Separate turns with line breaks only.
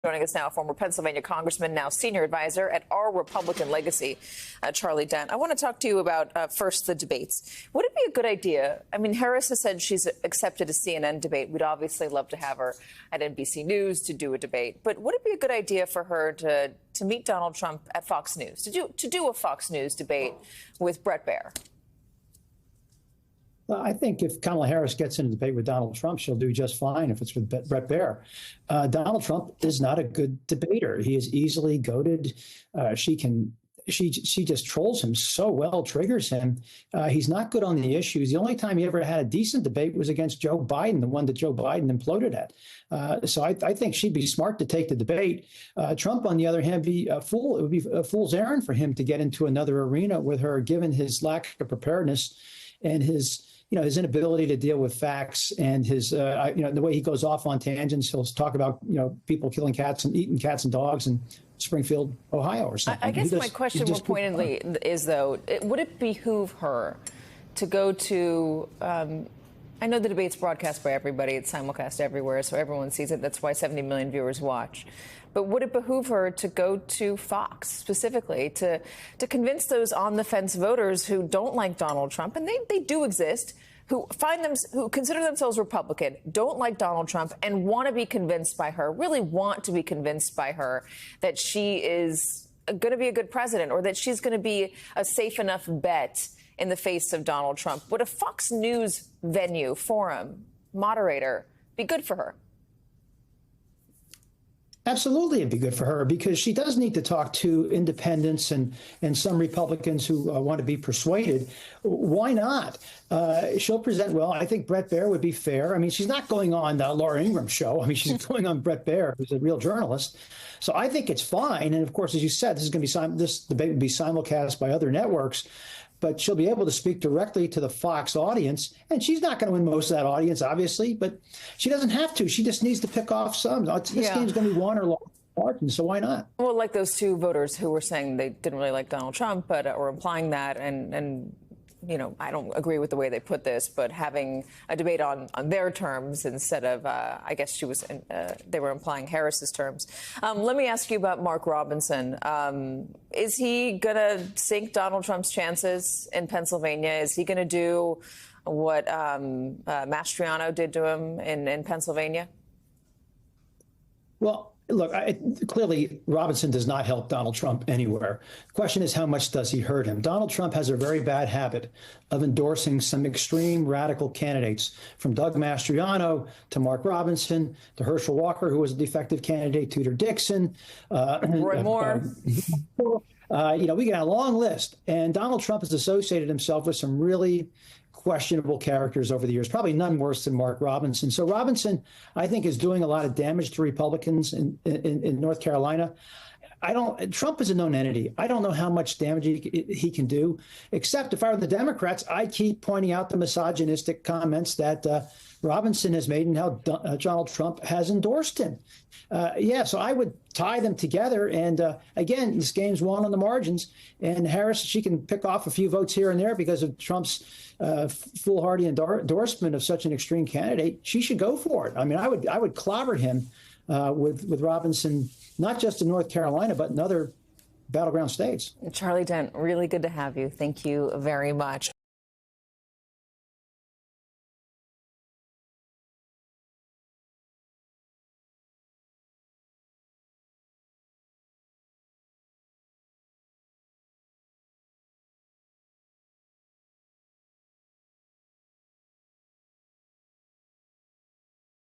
Joining us now, former Pennsylvania congressman, now senior advisor at Our Republican Legacy, Charlie Dent. I want to talk to you about, first, the debates. Would it be a good idea? I mean, Harris has said she's accepted a CNN debate. We'd obviously love to have her at NBC News to do a debate. But would it be a good idea for her to meet Donald Trump at Fox News, to do a Fox News debate with Bret Baier?
Well, I think if Kamala Harris gets in a debate with Donald Trump, she'll do just fine if it's with Bret Baier. Donald Trump is not a good debater. He is easily goaded. She just trolls him so well, triggers him. He's not good on the issues. The only time he ever had a decent debate was against Joe Biden, the one that Joe Biden imploded at. So I think she'd be smart to take the debate. Trump, on the other hand, it would be a fool's errand for him to get into another arena with her, given his lack of preparedness and his inability to deal with facts and his, the way he goes off on tangents. He'll talk about, people killing cats and eating cats and dogs in Springfield, Ohio or something.
I guess my question more pointedly is, though, would it behoove her to go to, I know the debate's broadcast by everybody. It's simulcast everywhere, so everyone sees it. That's why 70 million viewers watch. But would it behoove her to go to Fox specifically to convince those on-the-fence voters who don't like Donald Trump, and they do exist, who consider themselves Republican, don't like Donald Trump, and want to be convinced by her, really want to be convinced by her that she is going to be a good president, or that she's going to be a safe enough bet in the face of Donald Trump? Would a Fox News venue, forum, moderator be good for her?
Absolutely, it'd be good for her, because she does need to talk to independents and some Republicans who want to be persuaded. Why not? She'll present well. I think Bret Baier would be fair. I mean, she's not going on the Laura Ingraham show. I mean, she's going on Bret Baier, who's a real journalist. So I think it's fine. And of course, as you said, this debate would be simulcast by other networks. But she'll be able to speak directly to the Fox audience. And she's not going to win most of that audience, obviously, but she doesn't have to. She just needs to pick off some. This game's going to be won or lost margin, so why not?
Well, like those two voters who were saying they didn't really like Donald Trump, but or implying that, and I don't agree with the way they put this, but having a debate on their terms instead of, I guess they were implying Harris's terms. Let me ask you about Mark Robinson. Is he going to sink Donald Trump's chances in Pennsylvania? Is he going to do what Mastriano did to him in Pennsylvania?
Well, look, clearly Robinson does not help Donald Trump anywhere. The question is, how much does he hurt him? Donald Trump has a very bad habit of endorsing some extreme radical candidates, from Doug Mastriano to Mark Robinson to Herschel Walker, who was a defective candidate, Tudor Dixon.
Roy Moore.
We got a long list. And Donald Trump has associated himself with some really questionable characters over the years, probably none worse than Mark Robinson. So Robinson, I think, is doing a lot of damage to Republicans in North Carolina. Trump is a known entity. I don't know how much damage he can do, except if I were the Democrats, I'd keep pointing out the misogynistic comments that Robinson has made and how Donald Trump has endorsed him. So I would tie them together. And again, this game's won on the margins. And Harris, she can pick off a few votes here and there because of Trump's foolhardy endorsement of such an extreme candidate. She should go for it. I mean, I would clobber him with Robinson, not just in North Carolina, but in other battleground states.
Charlie Dent, really good to have you. Thank you very much.